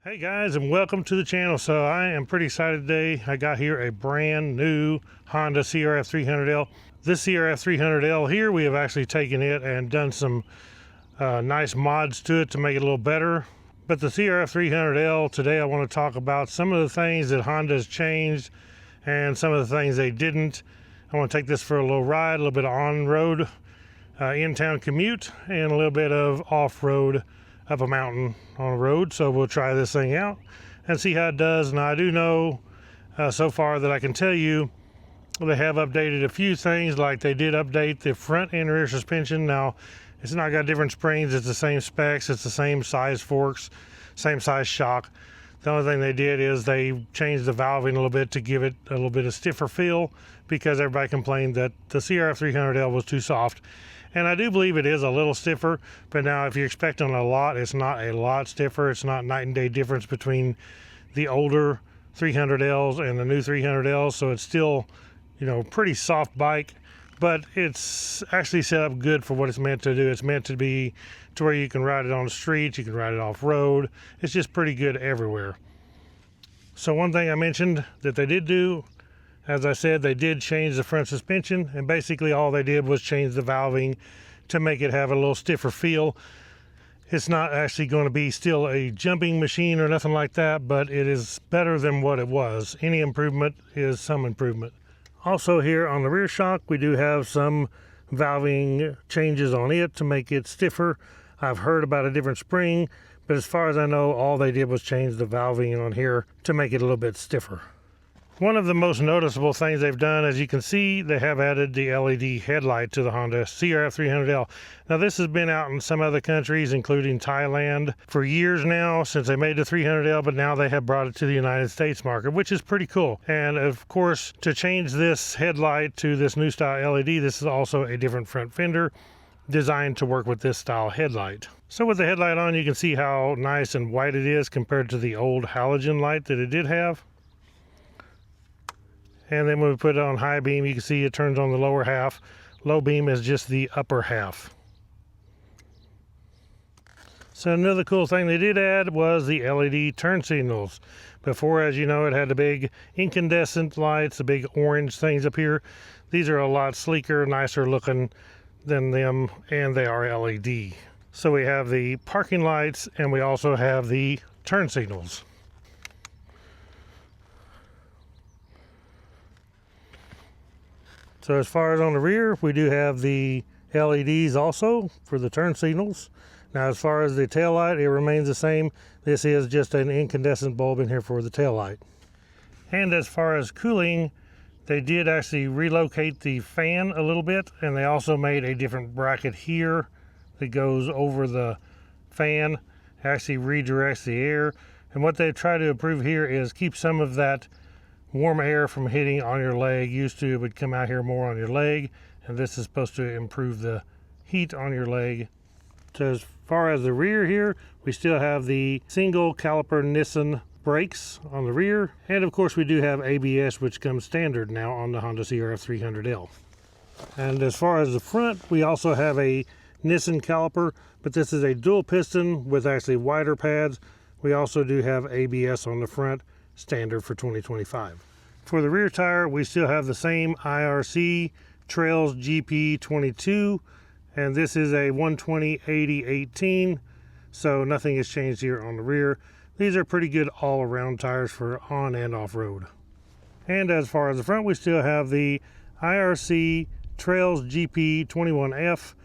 Hey guys, and welcome to the channel. So I am pretty excited today. I got here a brand new Honda CRF300L. This CRF300L here, we have actually taken it and done some nice mods to it to make it a little better. But the CRF300L, today I want to talk about some of the things that Honda has changed and some of the things they didn't. I want to take this for a little ride, a little bit of on-road, in-town commute, and a little bit of off-road up a mountain on a road. So we'll try this thing out and see how it does. And I do know so far that I can tell you they have updated a few things, like they did update the front and rear suspension. Now it's not got different springs, it's the same specs, it's the same size forks, same size shock. The only thing they did is they changed the valving a little bit to give it a little bit of stiffer feel, because everybody complained that the CRF300L was too soft. And I do believe it is a little stiffer, but now if you're expecting a lot, it's not a lot stiffer. It's not night and day difference between the older 300Ls and the new 300Ls. So it's still, you know, pretty soft bike, but it's actually set up good for what it's meant to do. It's meant to be to where you can ride it on the streets, you can ride it off road. It's just pretty good everywhere. So one thing I mentioned that they did do, as I said, they did change the front suspension, and basically all they did was change the valving to make it have a little stiffer feel. It's not actually going to be still a jumping machine or nothing like that, but it is better than what it was. Any improvement is some improvement. Also here on the rear shock, we do have some valving changes on it to make it stiffer. I've heard about a different spring, but as far as I know, all they did was change the valving on here to make it a little bit stiffer. One of the most noticeable things they've done, as you can see, they have added the LED headlight to the Honda CRF300L. Now this has been out in some other countries, including Thailand, for years now since they made the 300L, but now they have brought it to the United States market, which is pretty cool. And of course, to change this headlight to this new style LED, this is also a different front fender designed to work with this style headlight. So with the headlight on, you can see how nice and white it is compared to the old halogen light that it did have. And then when we put it on high beam, you can see it turns on the lower half. Low beam is just the upper half. So another cool thing they did add was the LED turn signals. Before, as you know, it had the big incandescent lights, the big orange things up here. These are a lot sleeker, nicer looking than them, and they are LED. So we have the parking lights, and we also have the turn signals. So as far as on the rear, we do have the LEDs also for the turn signals. Now as far as the tail light, it remains the same. This is just an incandescent bulb in here for the tail light. And as far as cooling, they did actually relocate the fan a little bit, and they also made a different bracket here that goes over the fan, actually redirects the air. And what they try to improve here is keep some of that warm air from hitting on your leg. Used to, it would come out here more on your leg, and this is supposed to improve the heat on your leg. So as far as the rear here, we still have the single caliper Nissan brakes on the rear, and of course we do have ABS, which comes standard now on the Honda CRF300L. And as far as the front, we also have a Nissan caliper, but this is a dual piston with actually wider pads. We also do have ABS on the front, standard for 2025. For the rear tire, we still have the same IRC Trails GP22, and this is a 120/80/18, so nothing has changed here on the rear. These are pretty good all-around tires for on and off-road. And as far as the front, we still have the IRC Trails GP21F,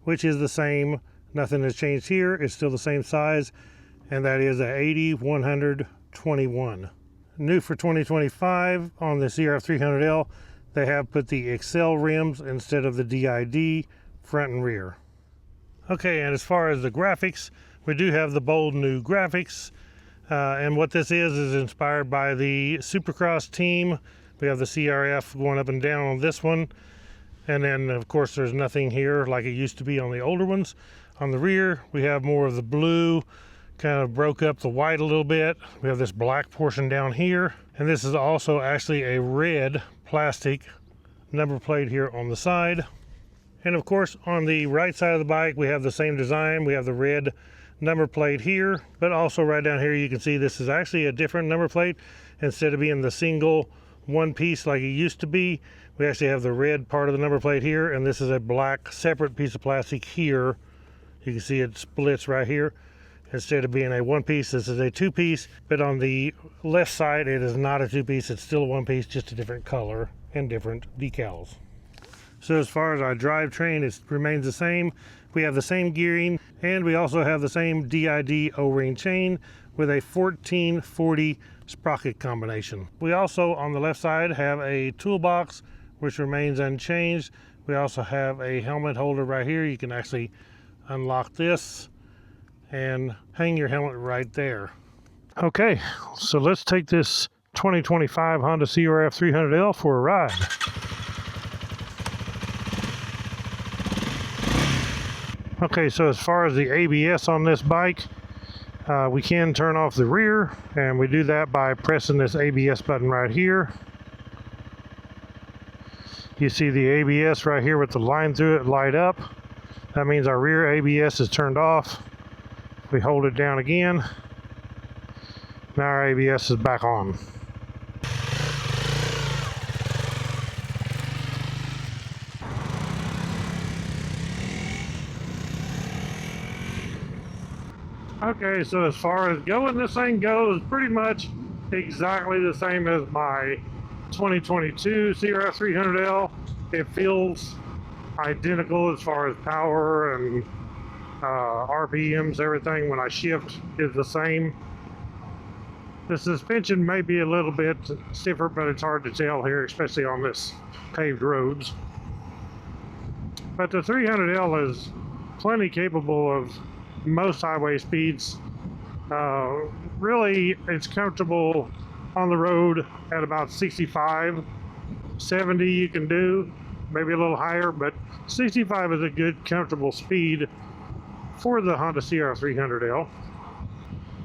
which is the same. Nothing has changed here. It's still the same size, and that is a 80/100/21. New for 2025 on the CRF300L, they have put the Excel rims instead of the DID front and rear. Okay, and as far as the graphics, we do have the bold new graphics. And what this is inspired by the Supercross team. We have the CRF going up and down on this one. And then, of course, there's nothing here like it used to be on the older ones. On the rear, we have more of the blue, kind of broke up the white a little bit. We have this black portion down here, and this is also actually a red plastic number plate here on the side. And of course, on the right side of the bike, we have the same design. We have the red number plate here, but also right down here you can see this is actually a different number plate. Instead of being the single one piece like it used to be, we actually have the red part of the number plate here, and this is a black separate piece of plastic here. You can see it splits right here. Instead of being a one piece, this is a two piece, but on the left side it is not a two piece, it's still a one piece, just a different color and different decals. So as far as our drivetrain, it remains the same. We have the same gearing, and we also have the same DID O-ring chain with a 1440 sprocket combination. We also, on the left side, have a toolbox which remains unchanged. We also have a helmet holder right here. You can actually unlock this and hang your helmet right there. Okay, so let's take this 2025 Honda CRF300L for a ride. Okay, so as far as the ABS on this bike, we can turn off the rear, and we do that by pressing this ABS button right here. You see the ABS right here with the line through it light up. That means our rear ABS is turned off. We hold it down again. Now our ABS is back on. Okay, so as far as going, this thing goes pretty much exactly the same as my 2022 CRF300L. It feels identical as far as power and RPMs, everything when I shift is the same. The suspension may be a little bit stiffer, but it's hard to tell here, especially on this paved roads. But the 300L is plenty capable of most highway speeds. Really, it's comfortable on the road at about 65, 70 you can do, maybe a little higher, but 65 is a good, comfortable speed for the Honda CRF300L.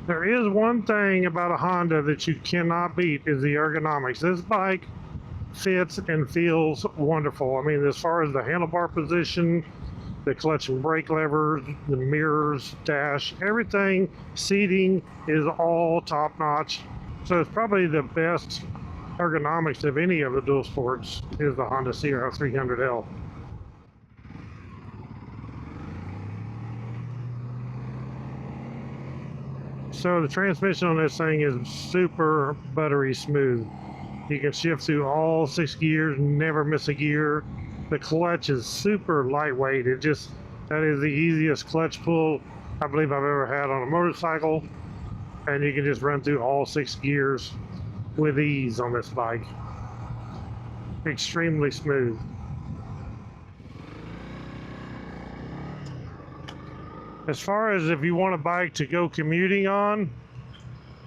There is one thing about a Honda that you cannot beat, is the ergonomics. This bike fits and feels wonderful. I mean, as far as the handlebar position, the clutch and brake levers, the mirrors, dash, everything, seating is all top notch. So it's probably the best ergonomics of any of the dual sports is the Honda CRF300L. So the transmission on this thing is super buttery smooth. You can shift through all 6 gears, never miss a gear. The clutch is super lightweight. That is the easiest clutch pull I believe I've ever had on a motorcycle. And you can just run through all 6 gears with ease on this bike. Extremely smooth. As far as if you want a bike to go commuting on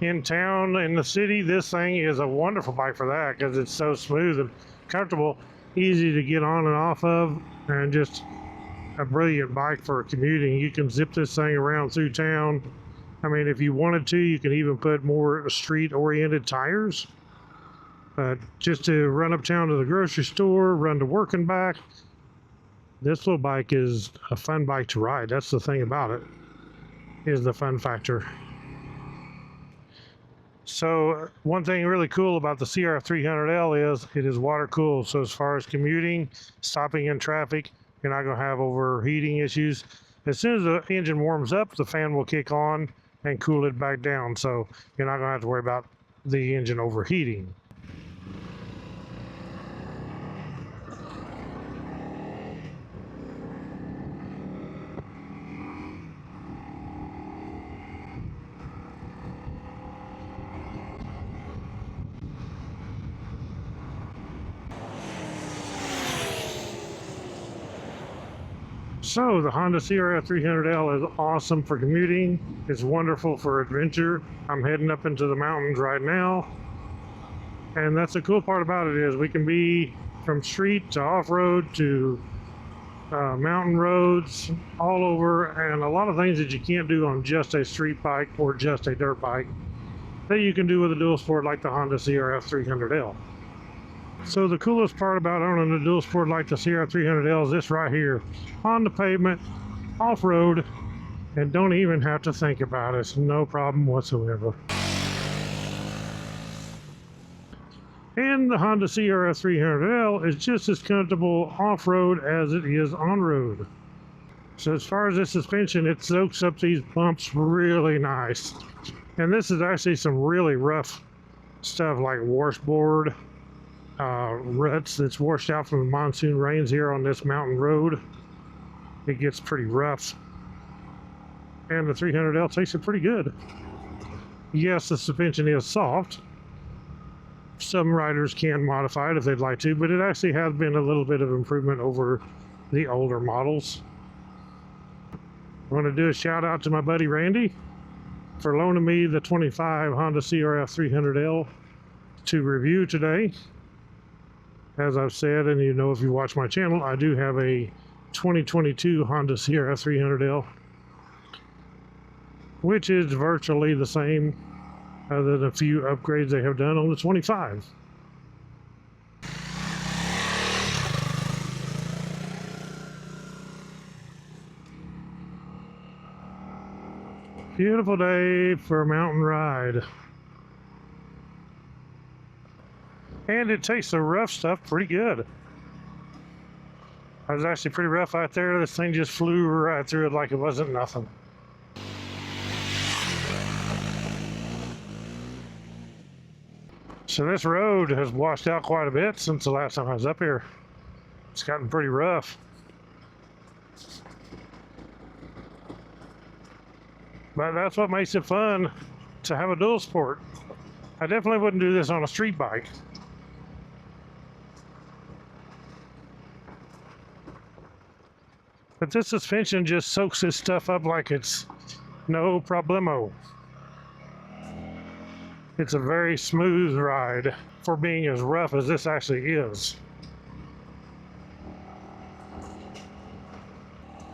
in town, in the city, this thing is a wonderful bike for that because it's so smooth and comfortable, easy to get on and off of, and just a brilliant bike for commuting. You can zip this thing around through town. I mean, if you wanted to, you can even put more street-oriented tires. But just to run uptown to the grocery store, run to work and back, this little bike is a fun bike to ride. That's the thing about it, is the fun factor. So one thing really cool about the CRF300L is it is water cooled. So as far as commuting, stopping in traffic, you're not going to have overheating issues. As soon as the engine warms up, the fan will kick on and cool it back down. So you're not going to have to worry about the engine overheating. So the Honda CRF300L is awesome for commuting. It's wonderful for adventure. I'm heading up into the mountains right now. And that's the cool part about it, is we can be from street to off-road to mountain roads, all over, and a lot of things that you can't do on just a street bike or just a dirt bike that you can do with a dual sport like the Honda CRF300L. So the coolest part about owning a dual sport like the CRF300L is this right here. On the pavement, off-road, and don't even have to think about it. It's no problem whatsoever. And the Honda CRF300L is just as comfortable off-road as it is on-road. So as far as the suspension, it soaks up these bumps really nice. And this is actually some really rough stuff like washboard, ruts that's washed out from the monsoon rains here on this mountain road. It gets pretty rough. And the 300L takes it pretty good. Yes, the suspension is soft. Some riders can modify it if they'd like to, but it actually has been a little bit of improvement over the older models. I want to do a shout out to my buddy Randy for loaning me the 25 Honda CRF300L to review today. As I've said, and you know if you watch my channel, I do have a 2022 Honda CRF300L, which is virtually the same, other than a few upgrades they have done on the 25. Beautiful day for a mountain ride. And it takes the rough stuff pretty good. I was actually pretty rough out there. This thing just flew right through it like it wasn't nothing. So this road has washed out quite a bit since the last time I was up here. It's gotten pretty rough. But that's what makes it fun to have a dual sport. I definitely wouldn't do this on a street bike. But this suspension just soaks this stuff up like it's no problemo. It's a very smooth ride for being as rough as this actually is.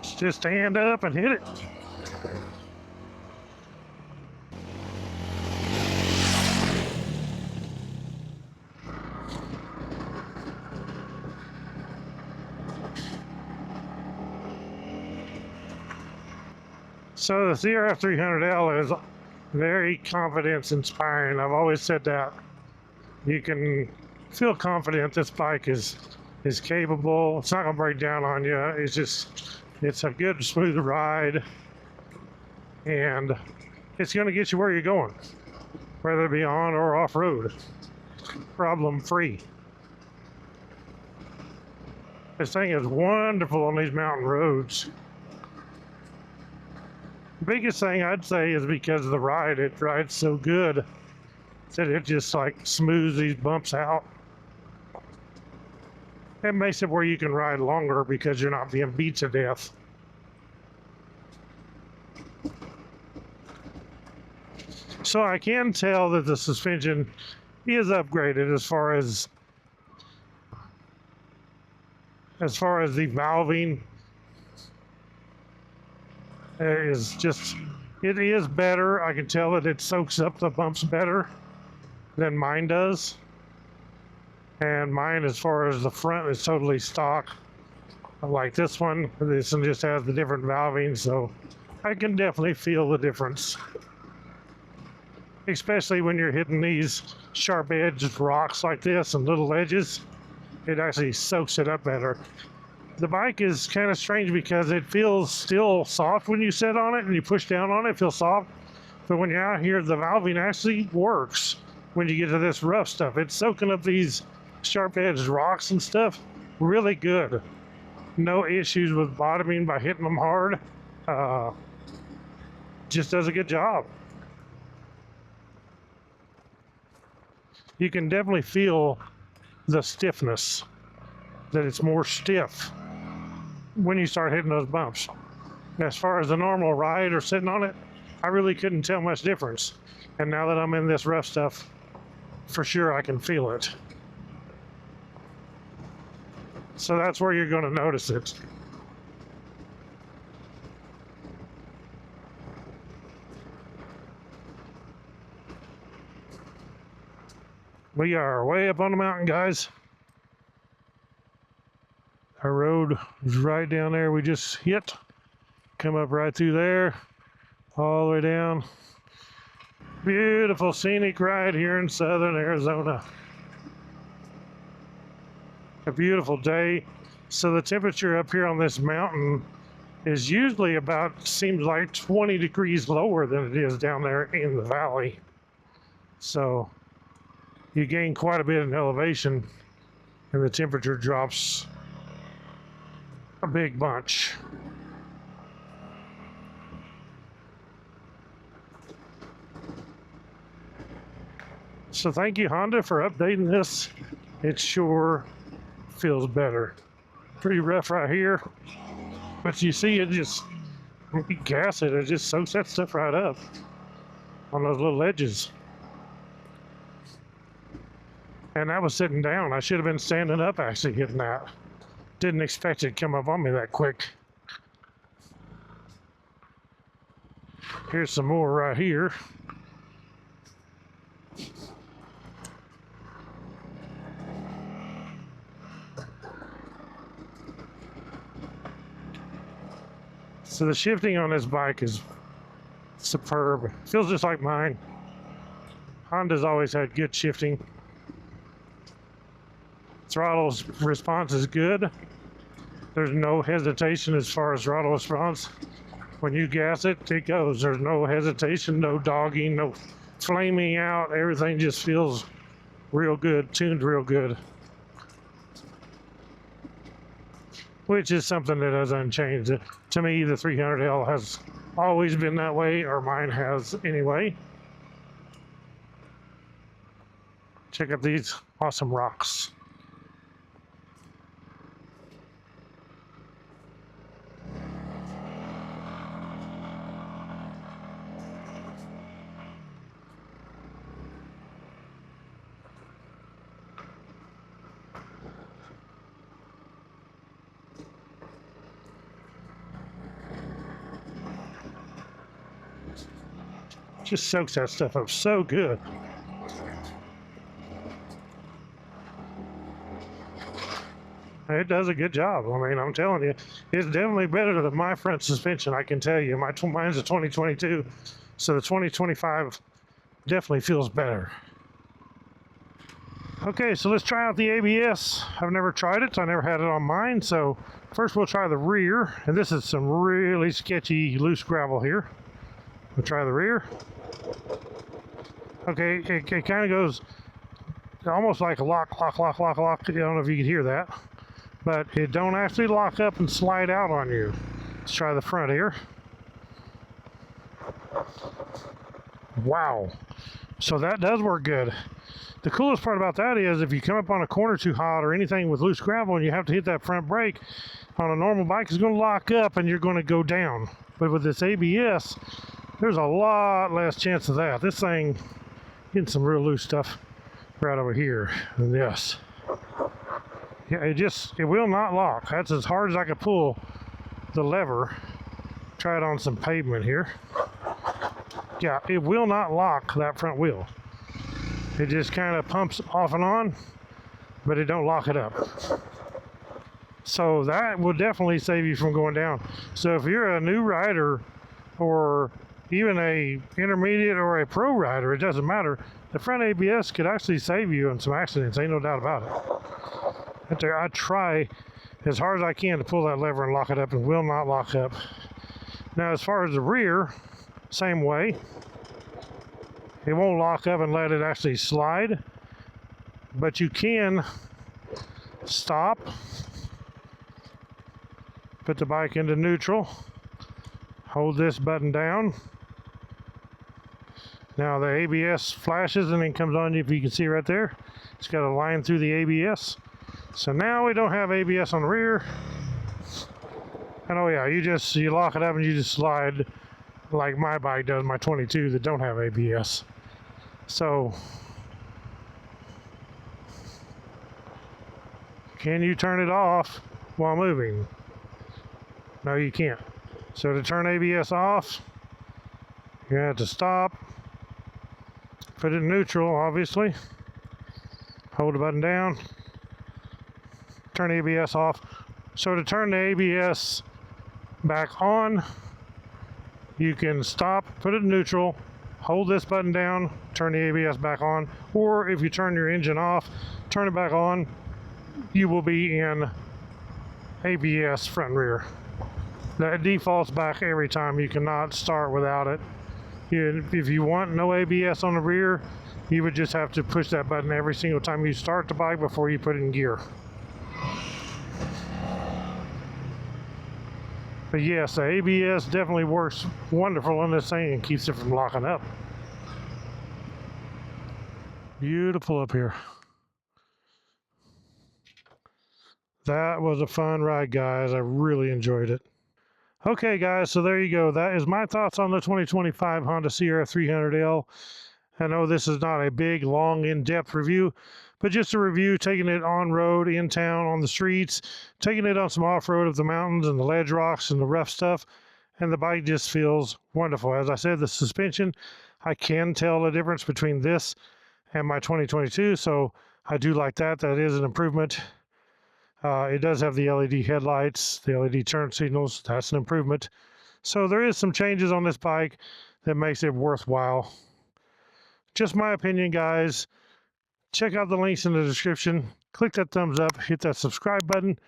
Just stand up and hit it. So the CRF300L is very confidence inspiring. I've always said that. You can feel confident this bike is capable. It's not gonna break down on you. It's a good smooth ride, and it's gonna get you where you're going, whether it be on or off road, problem free. This thing is wonderful on these mountain roads. The biggest thing I'd say is because of the ride. It rides so good that it just like smooths these bumps out. It makes it where you can ride longer because you're not being beat to death. So I can tell that the suspension is upgraded as far as the valving. It is better. I can tell that it soaks up the bumps better than mine does. And mine, as far as the front, is totally stock. Like this one just has the different valving, so I can definitely feel the difference. Especially when you're hitting these sharp-edged rocks like this and little ledges, it actually soaks it up better. The bike is kind of strange because it feels still soft when you sit on it and you push down on it, it feels soft. But when you're out here, the valving actually works when you get to this rough stuff. It's soaking up these sharp-edged rocks and stuff really good. No issues with bottoming by hitting them hard. Just does a good job. You can definitely feel the stiffness, that it's more stiff when you start hitting those bumps. As far as the normal ride or sitting on it, I really couldn't tell much difference. And now that I'm in this rough stuff, for sure I can feel it. So that's where you're going to notice it. We are way up on the mountain, guys. Our road is right down there. We just hit. Come up right through there. all the way down. Beautiful scenic ride here in southern Arizona. A beautiful day. So the temperature up here on this mountain is usually about, seems like 20 degrees lower than it is down there in the valley. So you gain quite a bit in elevation and the temperature drops a big bunch. So thank you, Honda, for updating this. It sure feels better. Pretty rough right here, but you see it just, when you gas it, it just soaks that stuff right up on those little edges. And I was sitting down. I should have been standing up actually hitting that. Didn't expect it to come up on me that quick. Here's some more right here. So the shifting on this bike is superb. Feels just like mine. Honda's always had good shifting. Throttle's response is good. There's no hesitation as far as throttle response. When you gas it, it goes. There's no hesitation, no dogging, no flaming out. Everything just feels real good, tuned real good. Which is something that hasn't changed. To me, the 300L has always been that way, or mine has anyway. Check out these awesome rocks. Just soaks that stuff up so good. It does a good job. I mean, I'm telling you, it's definitely better than my front suspension, I can tell you. Mine's a 2022, so the 2025 definitely feels better. Okay, so let's try out the ABS. I've never tried it. I never had it on mine, so first we'll try the rear. And this is some really sketchy loose gravel here. We'll try the rear. Okay, it kind of goes almost like a lock. I don't know if you can hear that, but it don't actually lock up and slide out on you. Let's try the front here. Wow, so that does work good. The coolest part about that is if you come up on a corner too hot or anything with loose gravel and you have to hit that front brake, on a normal bike it's going to lock up and you're going to go down. But with this ABS, there's a lot less chance of that. This thing getting some real loose stuff right over here. And yes, yeah, it will not lock. That's as hard as I could pull the lever. Try it on some pavement here. Yeah, it will not lock that front wheel. It just kind of pumps off and on, but it don't lock it up. So that will definitely save you from going down. So if you're a new rider or even a intermediate or a pro rider, it doesn't matter. The front ABS could actually save you in some accidents, ain't no doubt about it. I try as hard as I can to pull that lever and lock it up, and will not lock up. Now as far as the rear, same way. It won't lock up and let it actually slide, but you can stop, put the bike into neutral, hold this button down. Now the ABS flashes and then comes on you, if you can see right there. It's got a line through the ABS. So now we don't have ABS on the rear. And oh yeah, you lock it up and you just slide like my bike does, my 22 that don't have ABS. So can you turn it off while moving? No, you can't. So to turn ABS off, you're gonna have to stop, put it in neutral, obviously, hold the button down, turn ABS off. So to turn the ABS back on, You can stop, put it in neutral, hold this button down, turn the ABS back on, or if you turn your engine off, turn it back on, you will be in ABS front and rear. That defaults back every time. You cannot start without it. If you want no ABS on the rear, you would just have to push that button every single time you start the bike before you put it in gear. But yes, the ABS definitely works wonderful on this thing and keeps it from locking up. Beautiful up here. That was a fun ride, guys. I really enjoyed it. Okay, guys, so there you go. That is my thoughts on the 2025 Honda CRF300L. I know this is not a big, long, in-depth review, but just a review, taking it on-road, in town, on the streets, taking it on some off-road of the mountains and the ledge rocks and the rough stuff, and the bike just feels wonderful. As I said, the suspension, I can tell the difference between this and my 2022, so I do like that. That is an improvement. It does have the LED headlights, the LED turn signals. That's an improvement. So there is some changes on this bike that makes it worthwhile. Just my opinion, guys. Check out the links in the description. Click that thumbs up, hit that subscribe button.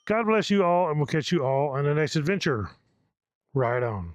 God bless you all, and we'll catch you all on the next adventure. Ride on.